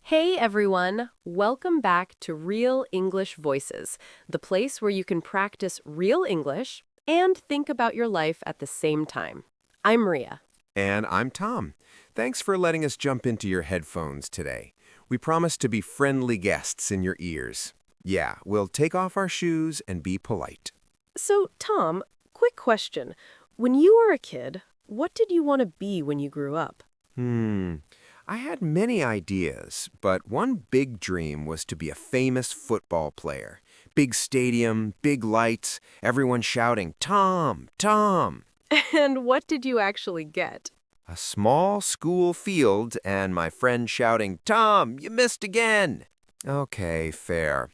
Hey everyone, welcome back to Real English Voices, the place where you can practice real English and think about your life at the same time. I'm Maria. And I'm Tom. Thanks for letting us jump into your headphones today. We promise to be friendly guests in your ears. Yeah, we'll take off our shoes and be polite. So, Tom, quick question. When you were a kid, what did you want to be when you grew up? I had many ideas, but one big dream was to be a famous football player. Big stadium, big lights, everyone shouting, Tom, Tom! And what did you actually get? A small school field and my friend shouting, Tom, you missed again! Okay, fair.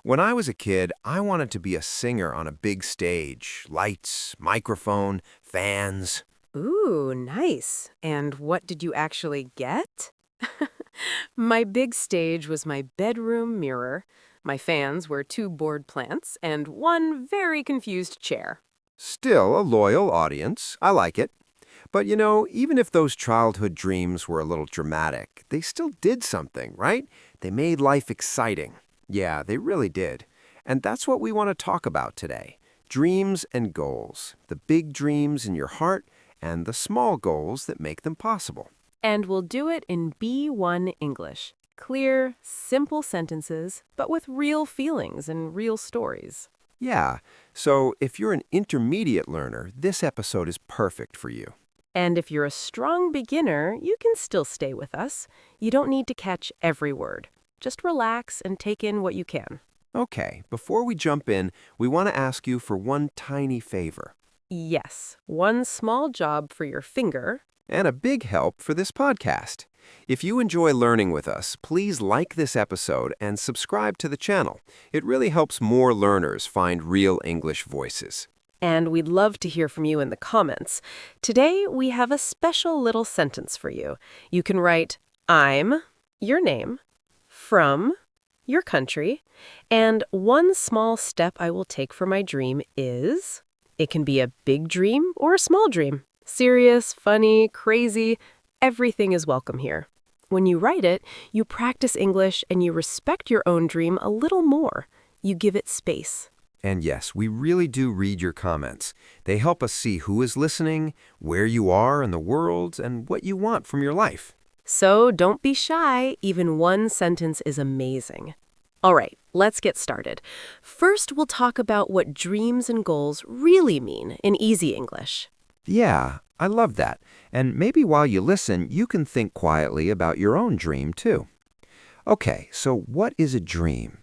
When I was a kid, I wanted to be a singer on a big stage. Lights, microphone, fans. Ooh, nice. And what did you actually get? My big stage was my bedroom mirror. My fans were two board plants and one very confused chair. Still a loyal audience. I like it. But even if those childhood dreams were a little dramatic, they still did something, right? They made life exciting. Yeah, they really did. And that's what we want to talk about today. Dreams and goals. The big dreams in your heart and the small goals that make them possible. And we'll do it in B1 English. Clear, simple sentences, but with real feelings and real stories. Yeah, so if you're an intermediate learner, this episode is perfect for you. And if you're a strong beginner, you can still stay with us. You don't need to catch every word. Just relax and take in what you can. Okay, before we jump in, we want to ask you for one tiny favor. Yes, one small job for your finger. And a big help for this podcast. If you enjoy learning with us, please like this episode and subscribe to the channel. It really helps more learners find real English voices. And we'd love to hear from you in the comments. Today, we have a special little sentence for you. You can write, I'm, your name, from, your country, and one small step I will take for my dream is... It can be a big dream or a small dream. Serious, funny, crazy, everything is welcome here. When you write it, you practice English and you respect your own dream a little more. You give it space. And yes, we really do read your comments. They help us see who is listening, where you are in the world, and what you want from your life. So don't be shy. Even one sentence is amazing. All right, let's get started. First, we'll talk about what dreams and goals really mean in easy English. Yeah, I love that. And maybe while you listen, you can think quietly about your own dream, too. Okay, so what is a dream?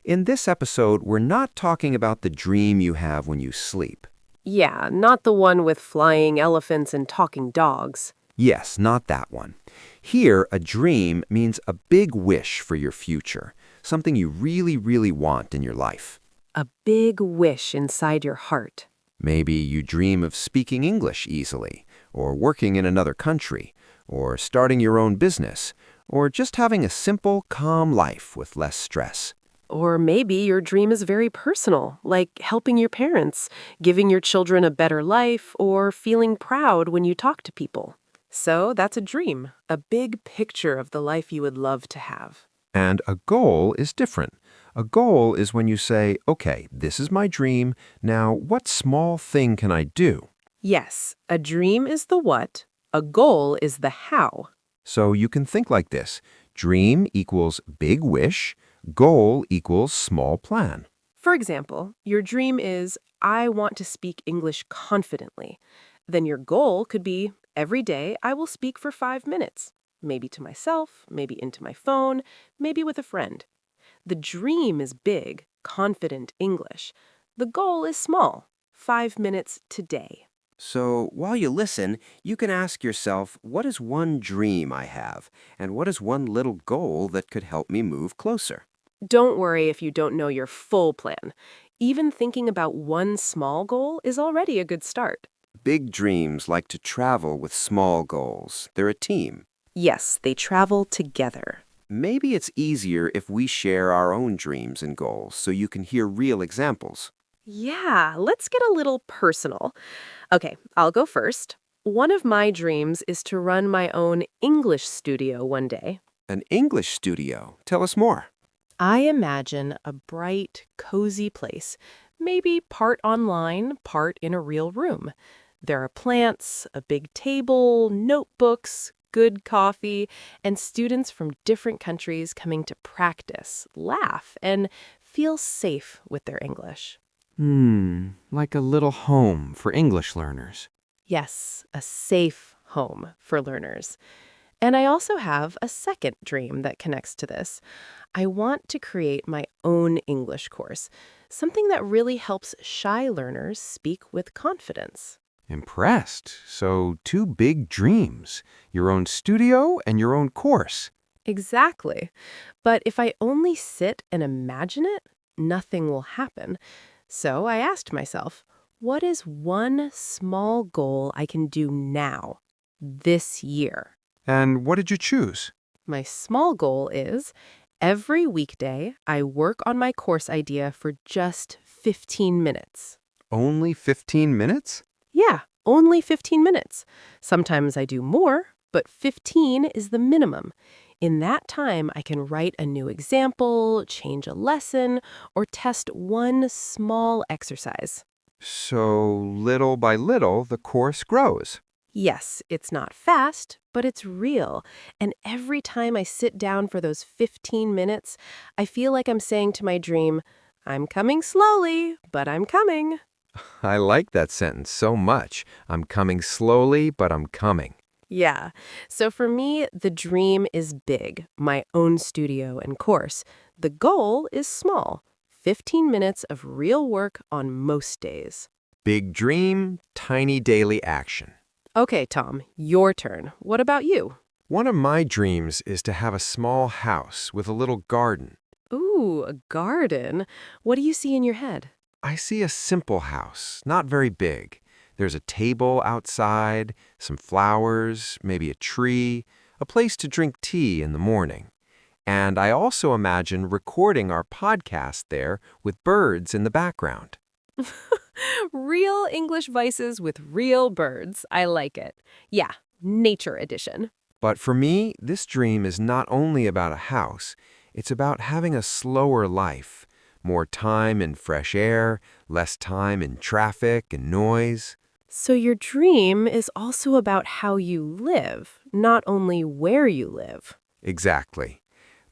In this episode, we're not talking about the dream you have when you sleep. Yeah, not the one with flying elephants and talking dogs. Yes, not that one. Here, a dream means a big wish for your future, something you really, really want in your life. A big wish inside your heart. Maybe you dream of speaking English easily, or working in another country, or starting your own business, or just having a simple, calm life with less stress. Or maybe your dream is very personal, like helping your parents, giving your children a better life, or feeling proud when you talk to people. So that's a dream, a big picture of the life you would love to have. And a goal is different. A goal is when you say, okay, this is my dream. Now, what small thing can I do? Yes, a dream is the what, a goal is the how. So you can think like this. Dream equals big wish. Goal equals small plan. For example, your dream is, I want to speak English confidently. Then your goal could be, every day I will speak for 5 minutes. Maybe to myself, maybe into my phone, maybe with a friend. The dream is big, confident English. The goal is small, 5 minutes today. So while you listen, you can ask yourself, what is one dream I have? And what is one little goal that could help me move closer? Don't worry if you don't know your full plan. Even thinking about one small goal is already a good start. Big dreams like to travel with small goals. They're a team. Yes, they travel together. Maybe it's easier if we share our own dreams and goals so you can hear real examples. Yeah, let's get a little personal. Okay, I'll go first. One of my dreams is to run my own English studio one day. An English studio. Tell us more. I imagine a bright, cozy place, maybe part online, part in a real room. There are plants, a big table, notebooks, good coffee, and students from different countries coming to practice, laugh, and feel safe with their English. Like a little home for English learners. Yes, a safe home for learners. And I also have a second dream that connects to this. I want to create my own English course, something that really helps shy learners speak with confidence. Impressed. So, two big dreams, your own studio and your own course. Exactly. But if I only sit and imagine it, nothing will happen. So I asked myself, what is one small goal I can do now, this year? And what did you choose? My small goal is every weekday, I work on my course idea for just 15 minutes. Only 15 minutes? Yeah, only 15 minutes. Sometimes I do more, but 15 is the minimum. In that time, I can write a new example, change a lesson, or test one small exercise. So, little by little, the course grows. Yes, it's not fast, but it's real. And every time I sit down for those 15 minutes, I feel like I'm saying to my dream, I'm coming slowly, but I'm coming. I like that sentence so much. I'm coming slowly, but I'm coming. Yeah. So for me, the dream is big, my own studio and course. The goal is small, 15 minutes of real work on most days. Big dream, tiny daily action. Okay, Tom, your turn. What about you? One of my dreams is to have a small house with a little garden. Ooh, a garden. What do you see in your head? I see a simple house, not very big. There's a table outside, some flowers, maybe a tree, a place to drink tea in the morning. And I also imagine recording our podcast there with birds in the background. Real English vices with real birds. I like it. Yeah, nature edition. But for me, this dream is not only about a house, it's about having a slower life, more time in fresh air, less time in traffic and noise. So your dream is also about how you live, not only where you live. Exactly.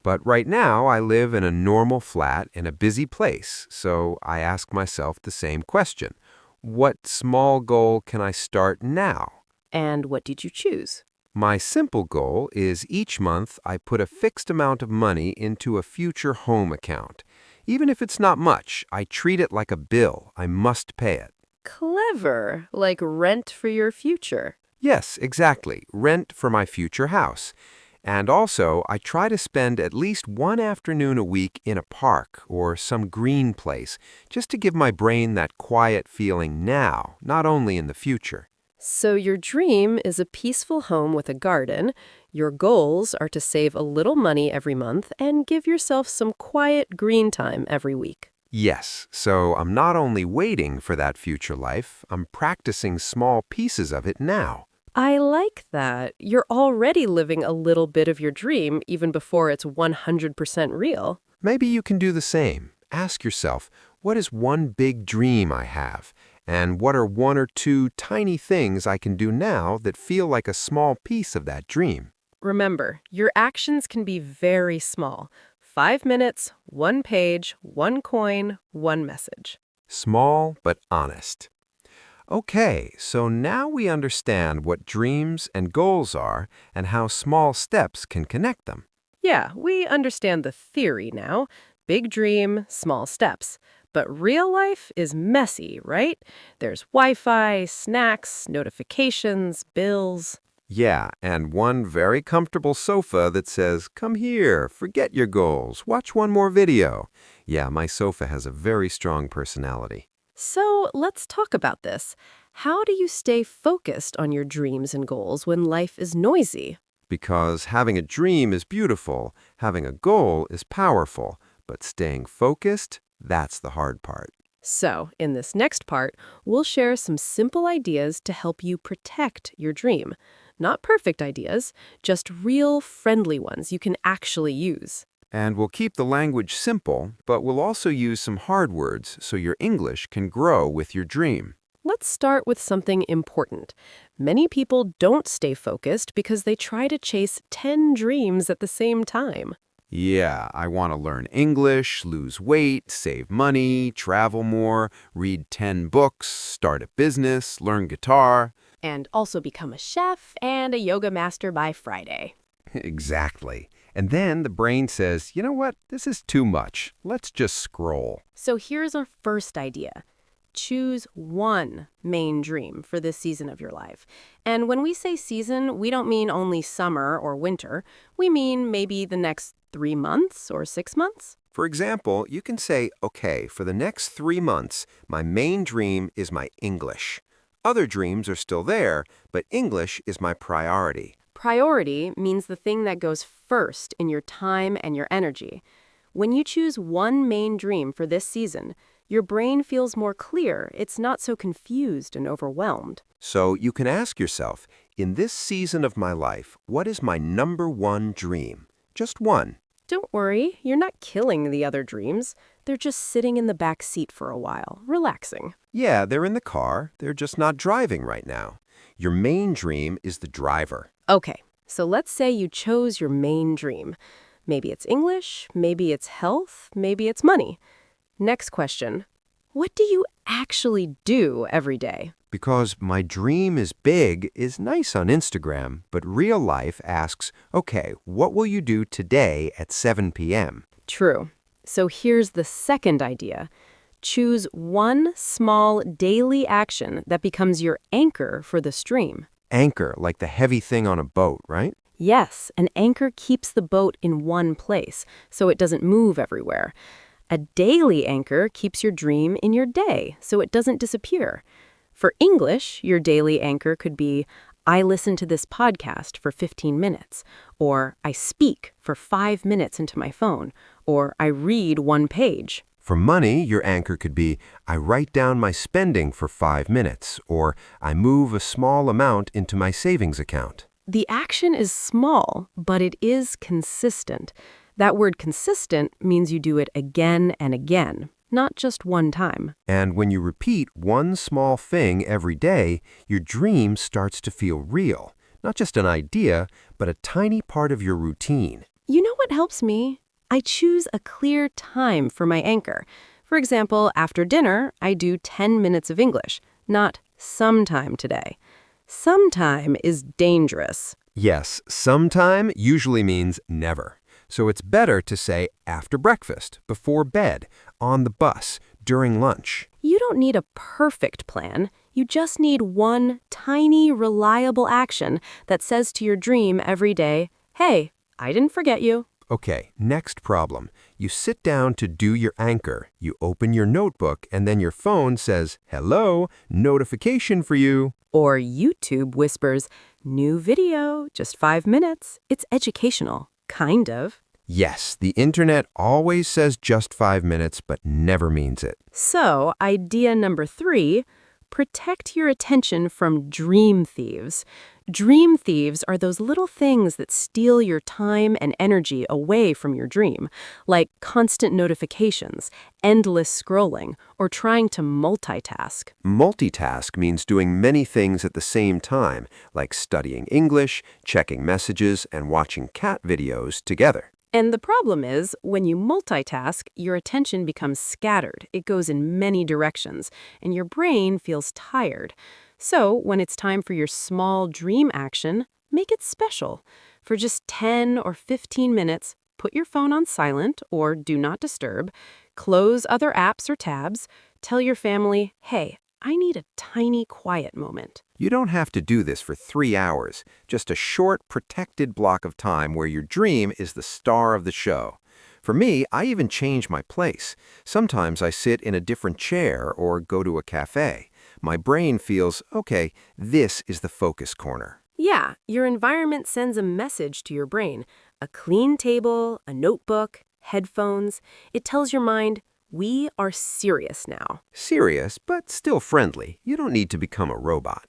But right now, I live in a normal flat in a busy place, so I ask myself the same question. What small goal can I start now? And what did you choose? My simple goal is each month I put a fixed amount of money into a future home account. Even if it's not much, I treat it like a bill. I must pay it. Clever, like rent for your future. Yes, exactly. Rent for my future house. And also, I try to spend at least one afternoon a week in a park or some green place, just to give my brain that quiet feeling now, not only in the future. So your dream is a peaceful home with a garden. Your goals are to save a little money every month and give yourself some quiet green time every week. Yes, so I'm not only waiting for that future life, I'm practicing small pieces of it now. I like that. You're already living a little bit of your dream even before it's 100% real. Maybe you can do the same. Ask yourself, what is one big dream I have? And what are one or two tiny things I can do now that feel like a small piece of that dream? Remember, your actions can be very small. 5 minutes, 1 page, 1 coin, 1 message. Small but honest. Okay, so now we understand what dreams and goals are and how small steps can connect them. Yeah, we understand the theory now. Big dream, small steps. But real life is messy, right? There's Wi-Fi, snacks, notifications, bills. Yeah, and one very comfortable sofa that says, "Come here, forget your goals, watch one more video." Yeah, my sofa has a very strong personality. So let's talk about this. How do you stay focused on your dreams and goals when life is noisy? Because having a dream is beautiful, having a goal is powerful, but staying focused, that's the hard part. So, in this next part, we'll share some simple ideas to help you protect your dream. Not perfect ideas, just real friendly ones you can actually use. And we'll keep the language simple, but we'll also use some hard words so your English can grow with your dream. Let's start with something important. Many people don't stay focused because they try to chase 10 dreams at the same time. Yeah, I want to learn English, lose weight, save money, travel more, read 10 books, start a business, learn guitar. And also become a chef and a yoga master by Friday. Exactly. And then the brain says, you know what, this is too much. Let's just scroll. So here's our first idea. Choose one main dream for this season of your life. And when we say season, we don't mean only summer or winter. We mean maybe the next 3 months or 6 months. For example, you can say, okay, for the next 3 months, my main dream is my English. Other dreams are still there, but English is my priority. Priority means the thing that goes first in your time and your energy. When you choose one main dream for this season, your brain feels more clear. It's not so confused and overwhelmed. So you can ask yourself, in this season of my life, what is my number one dream? Just one. Don't worry, you're not killing the other dreams. They're just sitting in the back seat for a while, relaxing. Yeah, they're in the car. They're just not driving right now. Your main dream is the driver. Okay, so let's say you chose your main dream. Maybe it's English, maybe it's health, maybe it's money. Next question. What do you actually do every day? Because my dream is big is nice on Instagram, but real life asks, okay, what will you do today at 7 p.m.? True. So here's the second idea. Choose one small daily action that becomes your anchor for the stream. Anchor, like the heavy thing on a boat, right? Yes, an anchor keeps the boat in one place, so it doesn't move everywhere. A daily anchor keeps your dream in your day, so it doesn't disappear. For English, your daily anchor could be, I listen to this podcast for 15 minutes, or I speak for 5 minutes into my phone, or I read one page. For money, your anchor could be, I write down my spending for 5 minutes, or I move a small amount into my savings account. The action is small, but it is consistent. That word consistent means you do it again and again, not just one time. And when you repeat one small thing every day, your dream starts to feel real. Not just an idea, but a tiny part of your routine. You know what helps me? I choose a clear time for my anchor. For example, after dinner, I do 10 minutes of English, not sometime today. Sometime is dangerous. Yes, sometime usually means never. So it's better to say after breakfast, before bed, on the bus, during lunch. You don't need a perfect plan. You just need one tiny, reliable action that says to your dream every day, hey, I didn't forget you. Okay, next problem. You sit down to do your anchor. You open your notebook, and then your phone says, hello, notification for you. Or YouTube whispers, new video, just 5 minutes. It's educational. Kind of. Yes, the internet always says just 5 minutes, but never means it. So, idea number 3, protect your attention from dream thieves. Dream thieves are those little things that steal your time and energy away from your dream, like constant notifications, endless scrolling, or trying to multitask. Multitask means doing many things at the same time, like studying English, checking messages, and watching cat videos together. And the problem is, when you multitask, your attention becomes scattered. It goes in many directions, and your brain feels tired. So, when it's time for your small dream action, make it special. For just 10 or 15 minutes, put your phone on silent or do not disturb, close other apps or tabs, tell your family, hey, I need a tiny quiet moment. You don't have to do this for 3 hours, just a short, protected block of time where your dream is the star of the show. For me, I even change my place. Sometimes I sit in a different chair or go to a cafe. My brain feels, okay, this is the focus corner. Yeah, your environment sends a message to your brain. A clean table, a notebook, headphones. It tells your mind, we are serious now. Serious, but still friendly. You don't need to become a robot.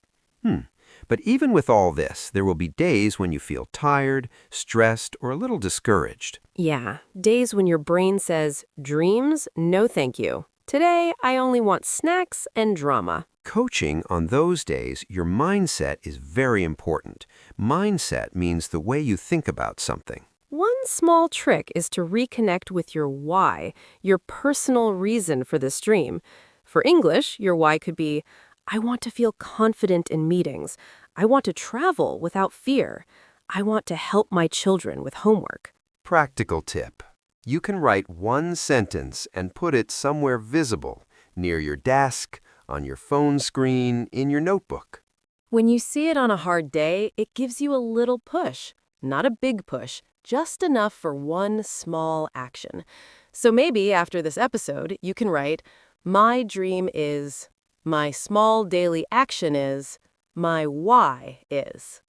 But even with all this, there will be days when you feel tired, stressed, or a little discouraged. Yeah, days when your brain says, dreams, no thank you. Today, I only want snacks and drama. Coaching on those days, your mindset is very important. Mindset means the way you think about something. One small trick is to reconnect with your why, your personal reason for this dream. For English, your why could be, I want to feel confident in meetings. I want to travel without fear. I want to help my children with homework. Practical tip. You can write one sentence and put it somewhere visible, near your desk, on your phone screen, in your notebook. When you see it on a hard day, it gives you a little push. Not a big push, just enough for one small action. So maybe after this episode, you can write, my dream is, my small daily action is, my why is.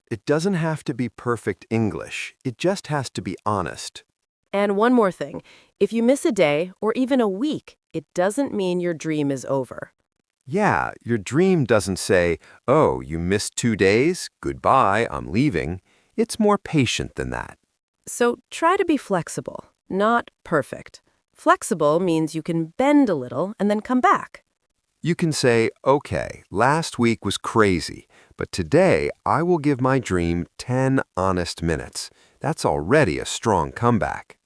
It doesn't have to be perfect English. It just has to be honest. And one more thing, if you miss a day or even a week, it doesn't mean your dream is over. Yeah, your dream doesn't say, oh, you missed 2 days? Goodbye, I'm leaving. It's more patient than that. So try to be flexible, not perfect. Flexible means you can bend a little and then come back. You can say, okay, last week was crazy, but today I will give my dream 10 honest minutes. That's already a strong comeback.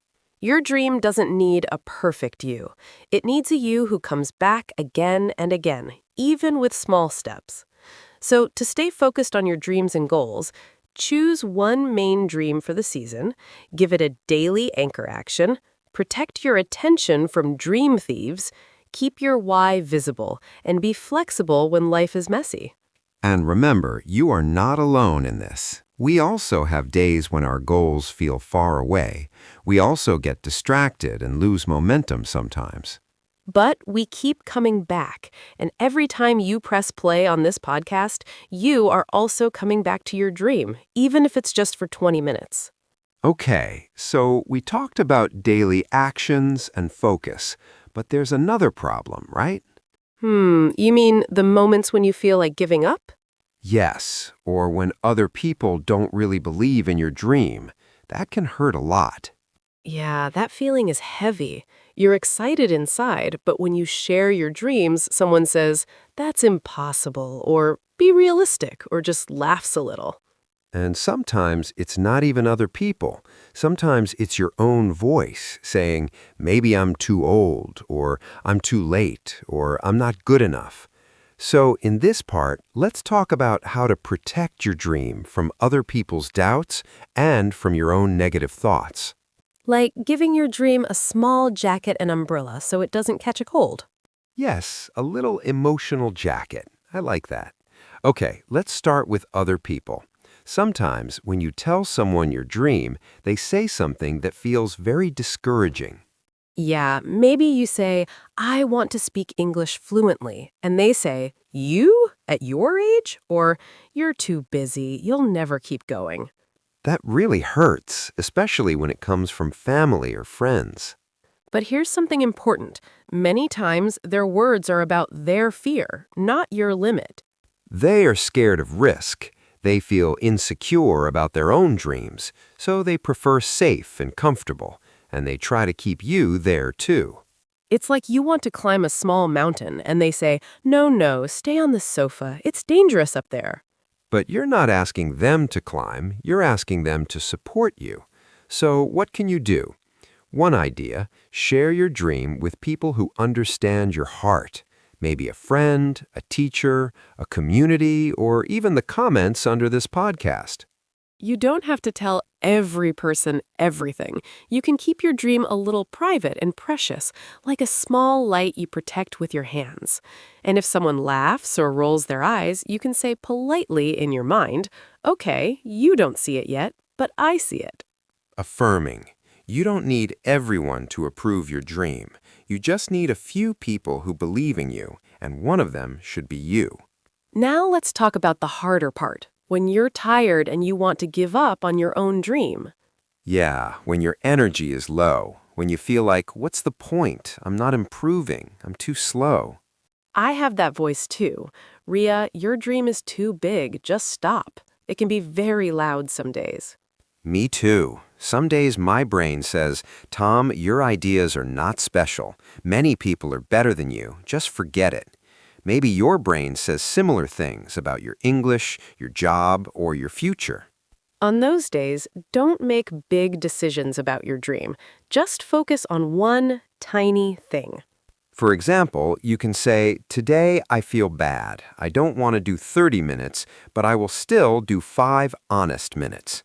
Your dream doesn't need a perfect you. It needs a you who comes back again and again, even with small steps. So to stay focused on your dreams and goals, choose one main dream for the season, give it a daily anchor action, protect your attention from dream thieves, keep your why visible, and be flexible when life is messy. And remember, you are not alone in this. We also have days when our goals feel far away. We also get distracted and lose momentum sometimes. But we keep coming back, and every time you press play on this podcast, you are also coming back to your dream, even if it's just for 20 minutes. Okay, so we talked about daily actions and focus, but there's another problem, right? You mean the moments when you feel like giving up? Yes, or when other people don't really believe in your dream. That can hurt a lot. Yeah, that feeling is heavy. You're excited inside, but when you share your dreams, someone says, that's impossible, or be realistic, or just laughs a little. And sometimes it's not even other people. Sometimes it's your own voice saying, maybe I'm too old, or I'm too late, or I'm not good enough. So in this part, let's talk about how to protect your dream from other people's doubts and from your own negative thoughts. Like giving your dream a small jacket and umbrella so it doesn't catch a cold. Yes, a little emotional jacket. I like that. Okay, let's start with other people. Sometimes when you tell someone your dream, they say something that feels very discouraging. Yeah, maybe you say, I want to speak English fluently, and they say, you? At your age? Or, you're too busy, you'll never keep going. That really hurts, especially when it comes from family or friends. But here's something important. Many times, their words are about their fear, not your limit. They are scared of risk. They feel insecure about their own dreams, so they prefer safe and comfortable, and they try to keep you there too. It's like you want to climb a small mountain, and they say, no, stay on the sofa. It's dangerous up there. But you're not asking them to climb, you're asking them to support you. So what can you do? One idea, share your dream with people who understand your heart. Maybe a friend, a teacher, a community, or even the comments under this podcast. You don't have to tell every person everything. You can keep your dream a little private and precious, like a small light you protect with your hands. And if someone laughs or rolls their eyes, you can say politely in your mind, okay, you don't see it yet, but I see it. Affirming. You don't need everyone to approve your dream. You just need a few people who believe in you, and one of them should be you. Now let's talk about the harder part. When you're tired and you want to give up on your own dream. Yeah, when your energy is low, when you feel like, what's the point? I'm not improving. I'm too slow. I have that voice too. Ria, your dream is too big. Just stop. It can be very loud some days. Me too. Some days my brain says, Tom, your ideas are not special. Many people are better than you. Just forget it. Maybe your brain says similar things about your English, your job, or your future. On those days, don't make big decisions about your dream. Just focus on one tiny thing. For example, you can say, today I feel bad. I don't want to do 30 minutes, but I will still do 5 honest minutes.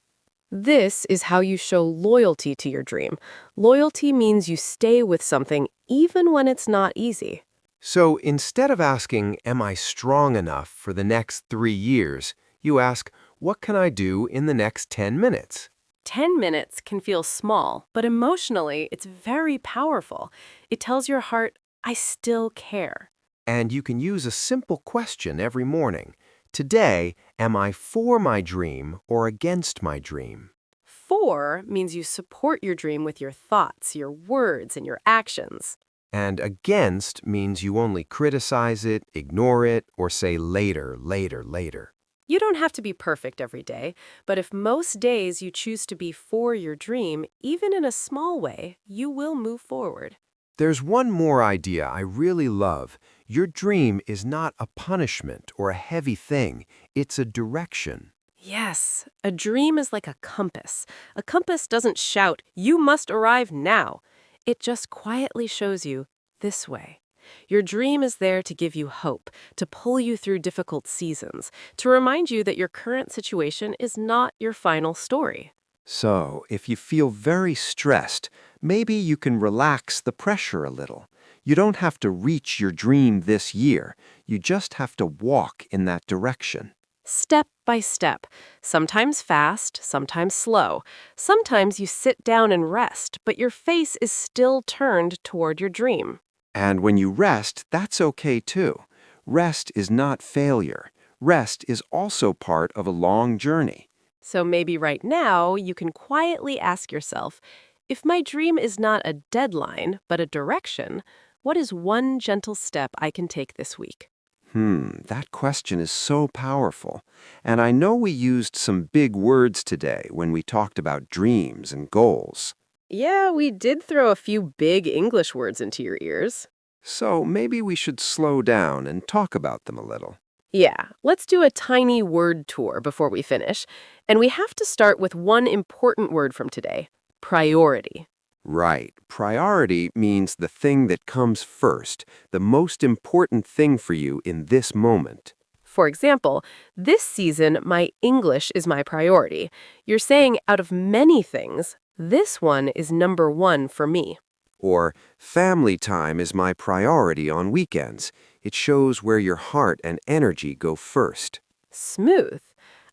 This is how you show loyalty to your dream. Loyalty means you stay with something even when it's not easy. So instead of asking, am I strong enough for the next 3 years, you ask, what can I do in the next 10 minutes? 10 minutes can feel small, but emotionally, it's very powerful. It tells your heart, I still care. And you can use a simple question every morning. Today, am I for my dream or against my dream? For means you support your dream with your thoughts, your words, and your actions. And against means you only criticize it, ignore it, or say later, later, later. You don't have to be perfect every day, but if most days you choose to be for your dream, even in a small way, you will move forward. There's one more idea I really love. Your dream is not a punishment or a heavy thing. It's a direction. Yes, a dream is like a compass. A compass doesn't shout, you must arrive now. It just quietly shows you this way. Your dream is there to give you hope, to pull you through difficult seasons, to remind you that your current situation is not your final story. So, if you feel very stressed, maybe you can relax the pressure a little. You don't have to reach your dream this year. You just have to walk in that direction. Step by step, sometimes fast, sometimes slow. Sometimes you sit down and rest, but your face is still turned toward your dream. And when you rest, that's okay too. Rest is not failure. Rest is also part of a long journey. So maybe right now you can quietly ask yourself, if my dream is not a deadline, but a direction, what is one gentle step I can take this week? That question is so powerful. And I know we used some big words today when we talked about dreams and goals. Yeah, we did throw a few big English words into your ears. So maybe we should slow down and talk about them a little. Yeah, let's do a tiny word tour before we finish. And we have to start with one important word from today, priority. Right. Priority means the thing that comes first, the most important thing for you in this moment. For example, this season, my English is my priority. You're saying out of many things, this one is number one for me. Or, family time is my priority on weekends. It shows where your heart and energy go first. Smooth.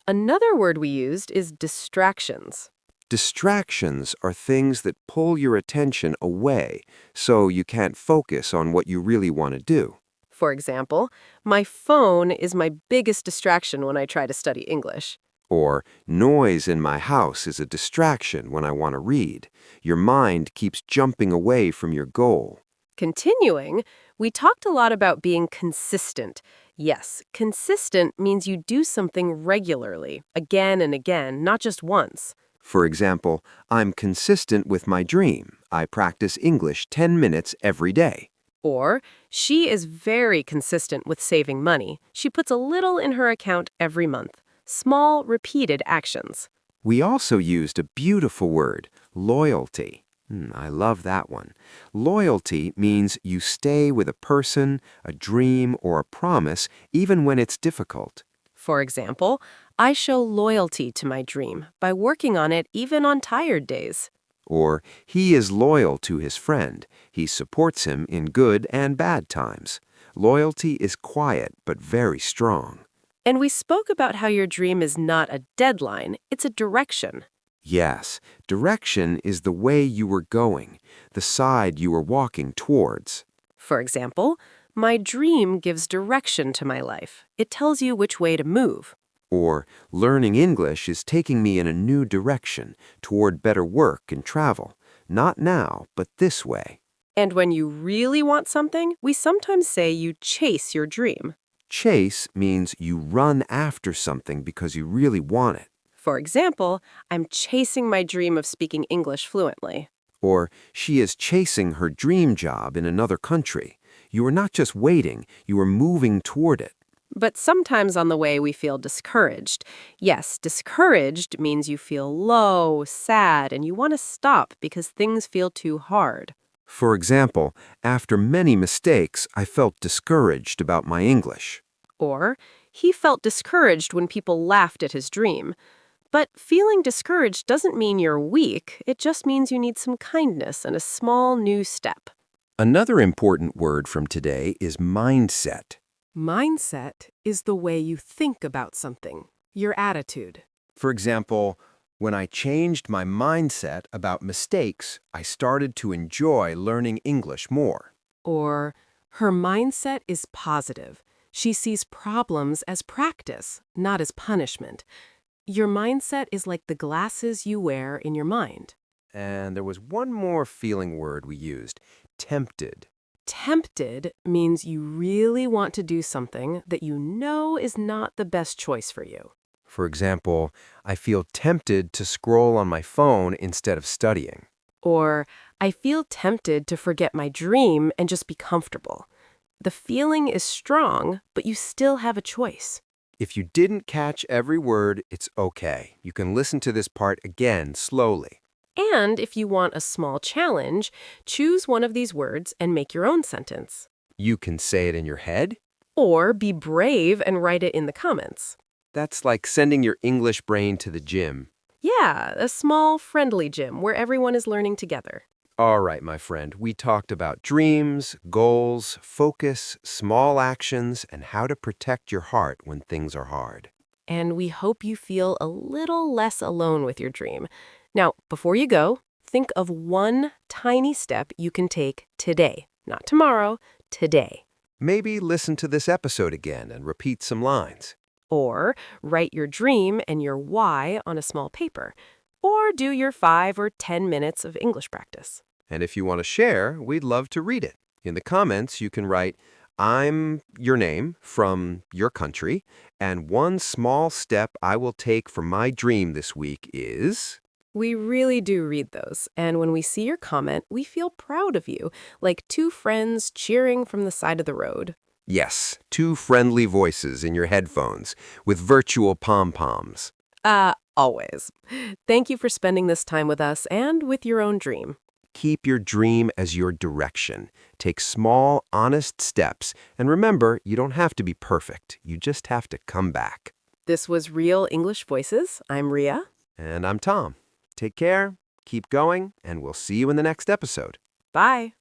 Another word we used is distractions. Distractions are things that pull your attention away so you can't focus on what you really want to do. For example, my phone is my biggest distraction when I try to study English. Or, noise in my house is a distraction when I want to read. Your mind keeps jumping away from your goal. Continuing, we talked a lot about being consistent. Yes, consistent means you do something regularly, again and again, not just once. For example, I'm consistent with my dream. I practice English 10 minutes every day. Or, she is very consistent with saving money. She puts a little in her account every month. Small, repeated actions. We also used a beautiful word, loyalty. I love that one. Loyalty means you stay with a person, a dream, or a promise, even when it's difficult. For example, I show loyalty to my dream by working on it even on tired days. Or, he is loyal to his friend. He supports him in good and bad times. Loyalty is quiet but very strong. And we spoke about how your dream is not a deadline, it's a direction. Yes, direction is the way you were going, the side you were walking towards. For example, my dream gives direction to my life. It tells you which way to move. Or, learning English is taking me in a new direction, toward better work and travel. Not now, but this way. And when you really want something, we sometimes say you chase your dream. Chase means you run after something because you really want it. For example, I'm chasing my dream of speaking English fluently. Or she is chasing her dream job in another country. You are not just waiting, you are moving toward it. But sometimes on the way we feel discouraged. Yes, discouraged means you feel low, sad, and you want to stop because things feel too hard. For example, after many mistakes, I felt discouraged about my English. Or, he felt discouraged when people laughed at his dream. But feeling discouraged doesn't mean you're weak, it just means you need some kindness and a small new step. Another important word from today is mindset. Mindset is the way you think about something, your attitude. For example, when I changed my mindset about mistakes, I started to enjoy learning English more. Or, her mindset is positive. She sees problems as practice, not as punishment. Your mindset is like the glasses you wear in your mind. And there was one more feeling word we used, tempted. Tempted means you really want to do something that you know is not the best choice for you. For example, I feel tempted to scroll on my phone instead of studying. Or, I feel tempted to forget my dream and just be comfortable. The feeling is strong, but you still have a choice. If you didn't catch every word, it's okay. You can listen to this part again slowly. And if you want a small challenge, choose one of these words and make your own sentence. You can say it in your head. Or be brave and write it in the comments. That's like sending your English brain to the gym. Yeah, a small, friendly gym where everyone is learning together. All right, my friend, we talked about dreams, goals, focus, small actions, and how to protect your heart when things are hard. And we hope you feel a little less alone with your dream. Now, before you go, think of one tiny step you can take today. Not tomorrow, today. Maybe listen to this episode again and repeat some lines. Or write your dream and your why on a small paper. Or do your 5 or 10 minutes of English practice. And if you want to share, we'd love to read it. In the comments, you can write, I'm your name from your country, and one small step I will take for my dream this week is... We really do read those, and when we see your comment, we feel proud of you, like two friends cheering from the side of the road. Yes, two friendly voices in your headphones with virtual pom-poms. Always. Thank you for spending this time with us and with your own dream. Keep your dream as your direction. Take small, honest steps, and remember, you don't have to be perfect. You just have to come back. This was Real English Voices. I'm Ria. And I'm Tom. Take care, keep going, and we'll see you in the next episode. Bye.